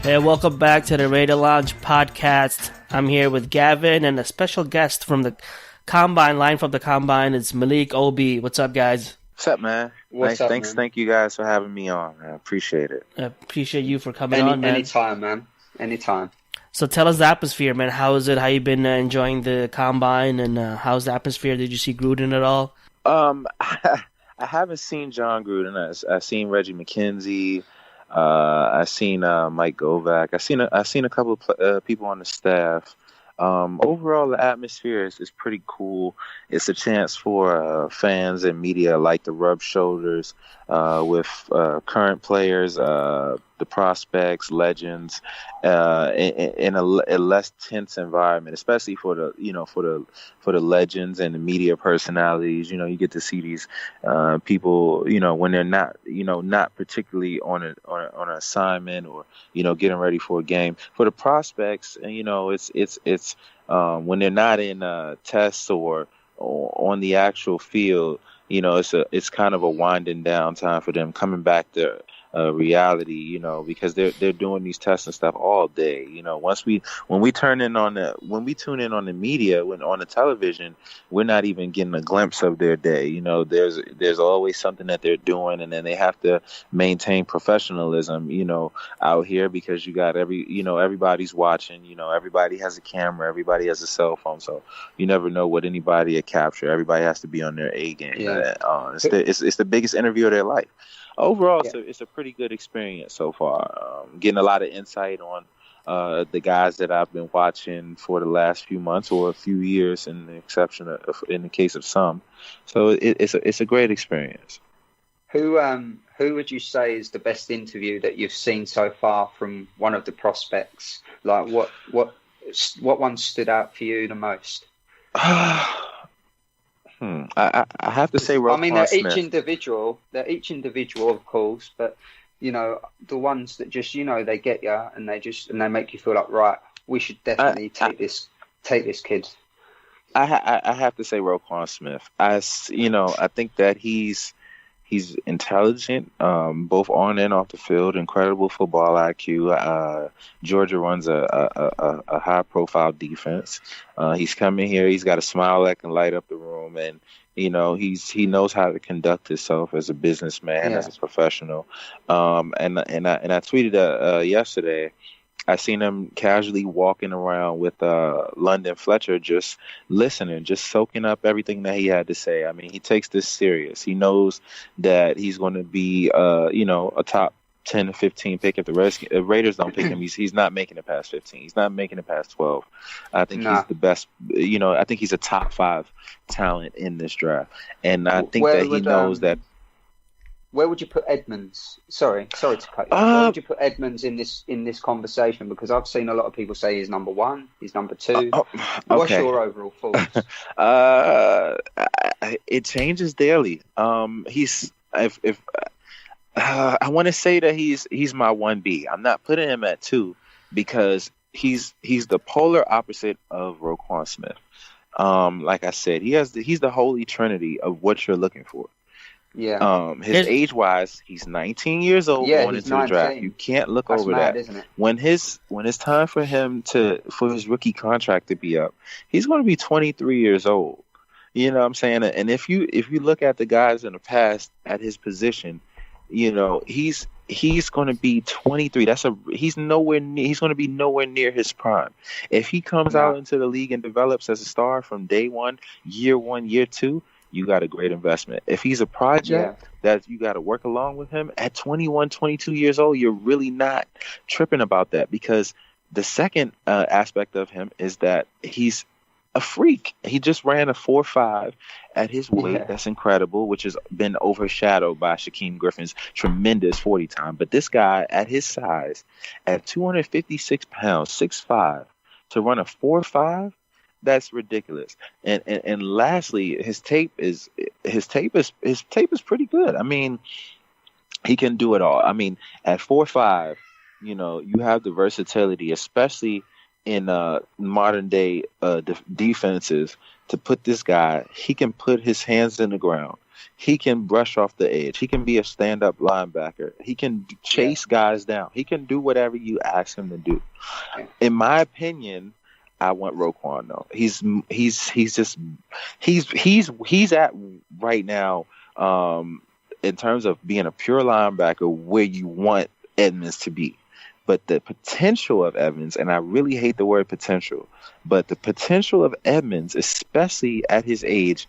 Hey, welcome back to the Radio Lounge podcast. I'm here with Gavin and a special guest from the Combine. Line from the Combine is Maliik Obee. What's up, guys? What's up, man? What's up, Thanks, man? Thank you guys for having me on. I appreciate it. I appreciate you for coming on, man. Anytime, man. Anytime. So tell us the atmosphere, man. How is it? How you been enjoying the Combine, and how's the atmosphere? Did you see Gruden at all? I haven't seen John Gruden. I've seen Reggie McKenzie. I've seen Mike Govak. I've seen a couple of people on the staff. Overall, the atmosphere is pretty cool. It's a chance for fans and media alike to rub shoulders with current players, the prospects, legends, in a less tense environment, especially for the legends and the media personalities. You know, you get to see these people, when they're not particularly on an assignment or getting ready for a game. For the prospects, and it's when they're not in tests or on the actual field. It's kind of a winding down time for them, coming back to reality, because they're doing these tests and stuff all day. When we tune in on the media, when on the television, we're not even getting a glimpse of their day. There's always something that they're doing, and then they have to maintain professionalism, out here, because you got everybody's watching. Everybody has a camera, everybody has a cell phone, so you never know what anybody will capture. Everybody has to be on their A game. Yeah. It's the biggest interview of their life. Overall, Yeah. it's a pretty good experience so far. Getting a lot of insight on the guys that I've been watching for the last few months or a few years, in the case of some. So it's a great experience. Who would you say is the best interview that you've seen so far from one of the prospects? Like what one stood out for you the most? I have to say, I mean, they're Smith. each individual, of course, but the ones that just they get you and they make you feel like, right, we should definitely take this kid. I have to say Roquan Smith. I think that he's intelligent, both on and off the field. Incredible football IQ. Georgia runs a high-profile defense. He's coming here. He's got a smile that can light up the room, and he knows how to conduct himself as a businessman, Yeah. as a professional. And I tweeted yesterday. I seen him casually walking around with London Fletcher, just listening, just soaking up everything that he had to say. I mean, he takes this serious. He knows that he's going to be, a top 10 to 15 pick. If the Raiders don't pick him, he's not making it past 15. He's not making it past 12. I think he's the best. I think he's a top 5 talent in this draft, and I think that he knows that. Where would you put Edmonds? Sorry to cut you. Where would you put Edmonds in this conversation? Because I've seen a lot of people say he's number 1, he's number 2. Okay. What's your overall thoughts? It changes daily. He's if I want to say that he's my 1B. I'm not putting him at 2 because he's the polar opposite of Roquan Smith. Like I said, he's the holy trinity of what you're looking for. Yeah. His age-wise, he's 19 years old going into the draft. You can't look over that. Isn't it? When it's time for his rookie contract to be up, he's going to be 23 years old. You know what I'm saying? And if you look at the guys in the past at his position, he's going to be 23. He's going to be nowhere near his prime. If he comes out into the league and develops as a star from day 1, year 1, year 2, you got a great investment. If he's a project that you got to work along with him at 21, 22 years old, you're really not tripping about that, because the second aspect of him is that he's a freak. He just ran a 4.5 at his weight. Yeah. That's incredible, which has been overshadowed by Shaquem Griffin's tremendous 40 time. But this guy at his size, at 256 pounds, 6'5", to run a 4.5, that's ridiculous. And lastly, his tape is pretty good. I mean, he can do it all. I mean, at 4'5", you have the versatility, especially in modern day defenses, to put this guy. He can put his hands in the ground. He can brush off the edge. He can be a stand-up linebacker. He can chase guys down. He can do whatever you ask him to do. In my opinion, I want Roquan though. He's at right now in terms of being a pure linebacker where you want Edmonds to be. But the potential of Edmonds, and I really hate the word potential, but the potential of Edmonds, especially at his age,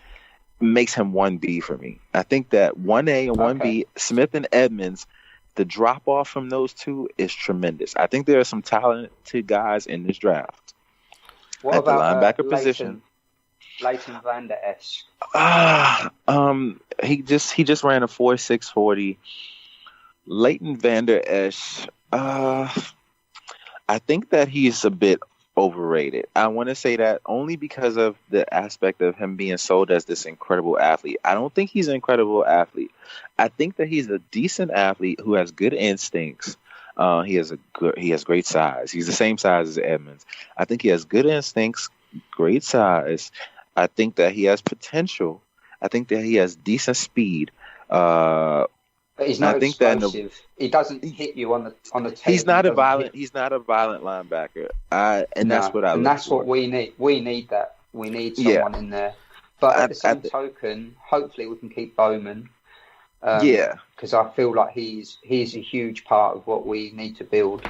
makes him 1B for me. I think that 1A and 1B, Smith and Edmonds, the drop off from those two is tremendous. I think there are some talented guys in this draft. What at about the linebacker position. Leighton Vander Esch. He just ran a 4.6 40. Leighton Vander Esch. I think that he's a bit overrated. I want to say that only because of the aspect of him being sold as this incredible athlete. I don't think he's an incredible athlete. I think that he's a decent athlete who has good instincts. He has great size. He's the same size as Edmonds. I think he has good instincts, great size. I think that he has potential. I think that he has decent speed. But he's not explosive. He doesn't hit you on the tail. He's not a violent linebacker. That's what I. And that's what we need. We need that. We need someone in there. But at the same token, hopefully we can keep Bowman. Because I feel like he's a huge part of what we need to build.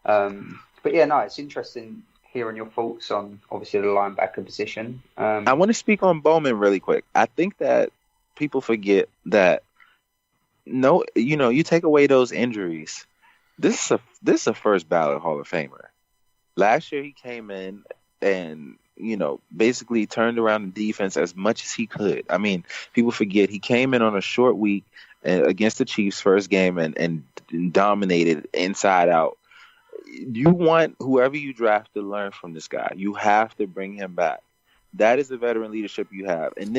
But yeah, no, it's interesting hearing your thoughts on obviously the linebacker position. I want to speak on Bowman really quick. I think that people forget that. No, you take away those injuries. This is a first ballot Hall of Famer. Last year he came in and basically turned around the defense as much as he could. I mean, people forget he came in on a short week against the Chiefs' first game and dominated inside out. You want whoever you draft to learn from this guy. You have to bring him back. That is the veteran leadership you have. And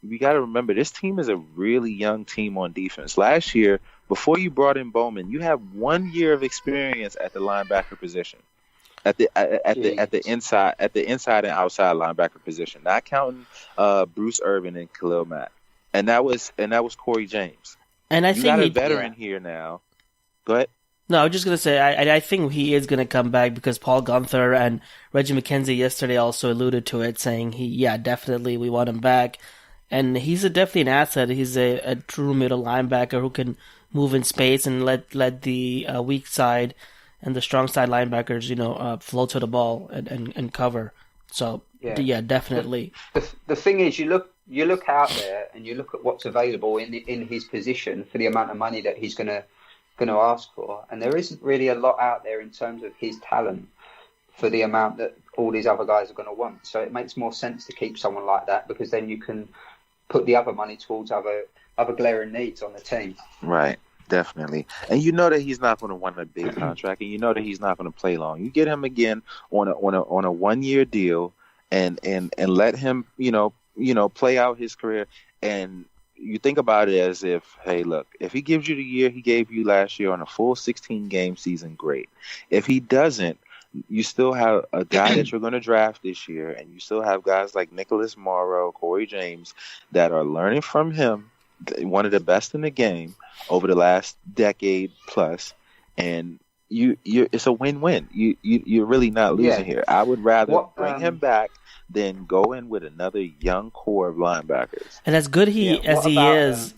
we got to remember, this team is a really young team on defense. Last year, before you brought in Bowman, you have 1 year of experience at the linebacker position, at the inside and outside linebacker position, not counting Bruce Irvin and Khalil Mack, and that was Corey James. And I think got a veteran here now. Go ahead. No, I was just going to say, I think he is going to come back because Paul Gunther and Reggie McKenzie yesterday also alluded to it, saying definitely we want him back. And he's definitely an asset. He's a true middle linebacker who can move in space and let the weak side and the strong side linebackers, flow to the ball and cover. So, definitely. The thing is, you look out there and you look at what's available in his position for the amount of money that he's going to ask for, and there isn't really a lot out there in terms of his talent for the amount that all these other guys are going to want. So it makes more sense to keep someone like that, because then you can put the other money towards other glaring needs on the team. Right, definitely. And you know that he's not going to want a big contract, and you know that he's not going to play long. You get him again on a 1 year deal, and let him play out his career. And you think about it as if, hey, look, if he gives you the year he gave you last year on a full 16-game season, great. If he doesn't, you still have a guy that you're going to draft this year, and you still have guys like Nicholas Morrow, Corey James, that are learning from him, one of the best in the game over the last decade plus, and it's a win-win. You're really not losing here. I would rather bring him back than go in with another young core of linebackers. And as good as he is,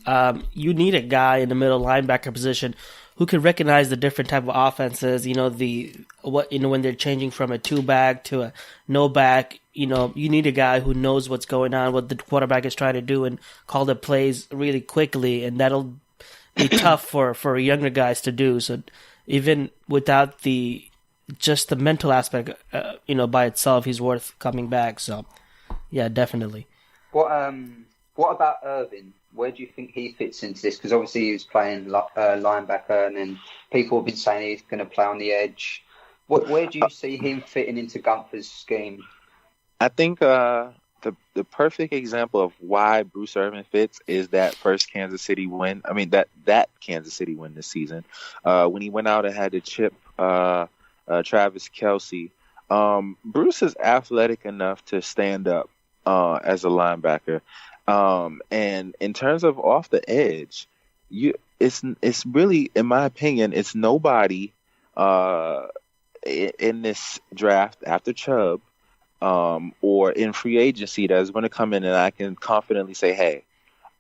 you need a guy in the middle linebacker position who can recognize the different type of offenses. When they're changing from a 2-back to a no-back. You need a guy who knows what's going on, what the quarterback is trying to do, and call the plays really quickly. And that'll be tough for younger guys to do. So even without just the mental aspect, by itself, he's worth coming back. So, yeah, definitely. What about Irvin? Where do you think he fits into this? Because obviously he was playing linebacker, and then people have been saying he's going to play on the edge. Where do you see him fitting into Gunther's scheme? I think the perfect example of why Bruce Irvin fits is that first Kansas City win. I mean, that Kansas City win this season, when he went out and had to chip Travis Kelce. Bruce is athletic enough to stand up as a linebacker. And in terms of off the edge, it's really, in my opinion, it's nobody uh, in this draft after Chubb, or in free agency that's going to come in and I can confidently say, hey,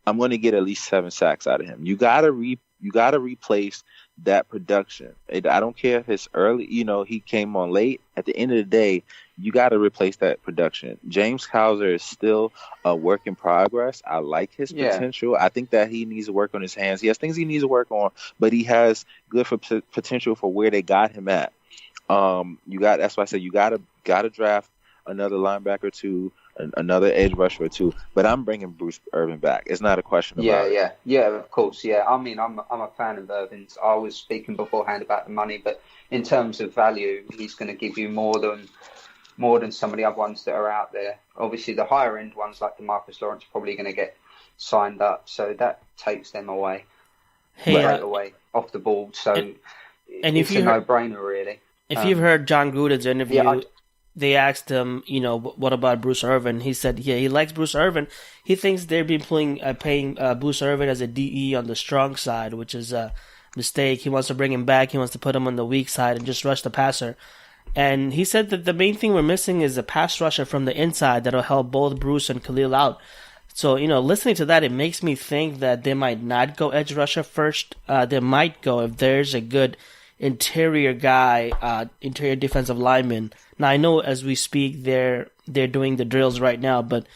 I'm going to get at least 7 sacks out of him. You gotta replace that production. I don't care if it's early. He came on late. At the end of the day, you got to replace that production. James Hauser is still a work in progress. I like his potential. I think that he needs to work on his hands. He has things he needs to work on, but he has good potential for where they got him at. That's why I said you gotta draft another linebacker or two, another edge rusher or two. But I'm bringing Bruce Irvin back. It's not a question about it. Yeah, of course. Yeah, I mean, I'm a fan of Irvin's. I was speaking beforehand about the money, but in terms of value, he's going to give you more than some of the other ones that are out there. Obviously, the higher end ones like DeMarcus Lawrence are probably going to get signed up, so that takes them away right away off the board. So it's a no-brainer, really. If you've heard John Gruden's interview, they asked him, what about Bruce Irvin? He said, yeah, he likes Bruce Irvin. He thinks they've been paying Bruce Irvin as a DE on the strong side, which is a mistake. He wants to bring him back. He wants to put him on the weak side and just rush the passer. And he said that the main thing we're missing is a pass rusher from the inside that'll help both Bruce and Khalil out. So, listening to that, it makes me think that they might not go edge rusher first. They might go if there's a good interior guy, interior defensive lineman. Now, I know as we speak, they're doing the drills right now, but,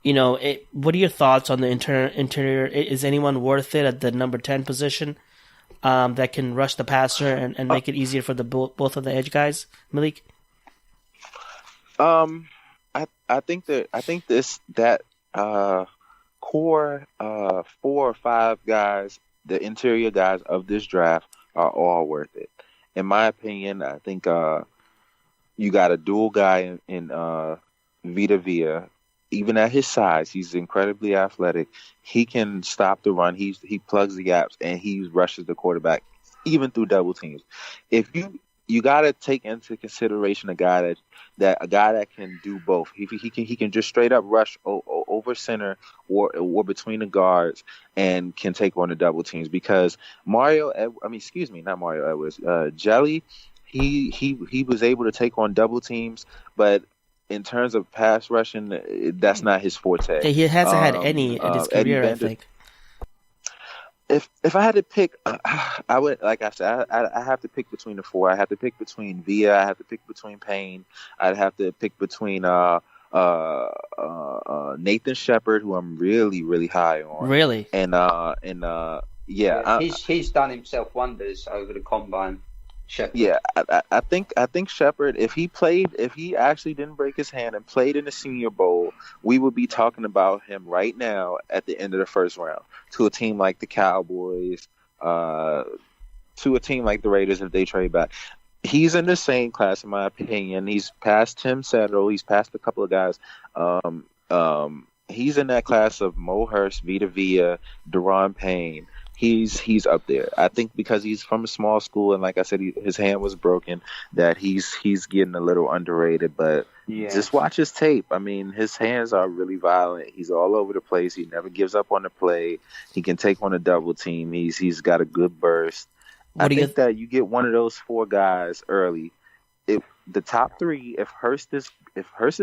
what are your thoughts on the interior? Is anyone worth it at the number 10 position that can rush the passer and make it easier for the both of the edge guys, Malik? I think that core 4 or 5 guys, the interior guys of this draft, are all worth it. In my opinion, I think you got a dual guy in Vita Vea. Even at his size, he's incredibly athletic. He can stop the run. He plugs the gaps and he rushes the quarterback, even through double teams. If you got to take into consideration a guy that can do both. He can just straight up rush over center or between the guards and can take on the double teams, because not Mario Edwards, Jelly, he was able to take on double teams, but in terms of pass rushing, that's not his forte. Yeah, he hasn't had any in his career, I think. If I had to pick, I would, like I said, I have to pick between the 4. I have to pick between Vea. I have to pick between Payne. I'd have to pick between Nathan Shepard, who I'm really, really high on. Really? And he's done himself wonders over the combine. Shepard. Yeah, I think Shepard, if he actually didn't break his hand and played in the Senior Bowl, we would be talking about him right now at the end of the first round to a team like the Cowboys, to a team like the Raiders if they trade back. He's in the same class, in my opinion. He's past Tim Settle. He's past a couple of guys. He's in that class of Mo Hurst, Vita Vea, Deron Payne. He's up there. I think because he's from a small school and, like I said, his hand was broken, that he's getting a little underrated. But just watch his tape. I mean, his hands are really violent. He's all over the place. He never gives up on the play. He can take on a double team. He's got a good burst. I think that you get one of those 4 guys early. If the top 3, if Hurst is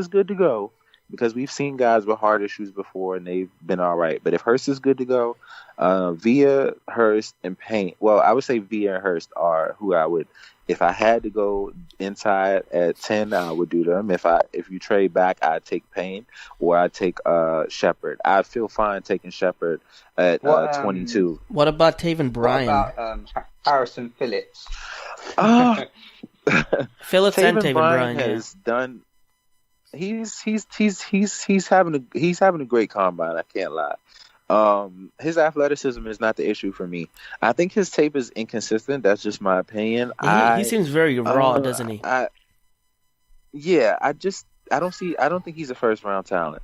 good to go, because we've seen guys with heart issues before and they've been all right. But if Hurst is good to go, Vea, Hurst, and Payne. Well, I would say Vea and Hurst are who I would. If I had to go inside at 10, I would do them. If you trade back, I'd take Payne or I'd take Shepard. I feel fine taking Shepard at 22. What about Taven Bryan? What about Harrison Phillips? Phillips and Taven Bryan has done. He's having a great combine. I can't lie. His athleticism is not the issue for me. I think his tape is inconsistent. That's just my opinion. He seems very raw, doesn't he? I don't think he's a first round talent.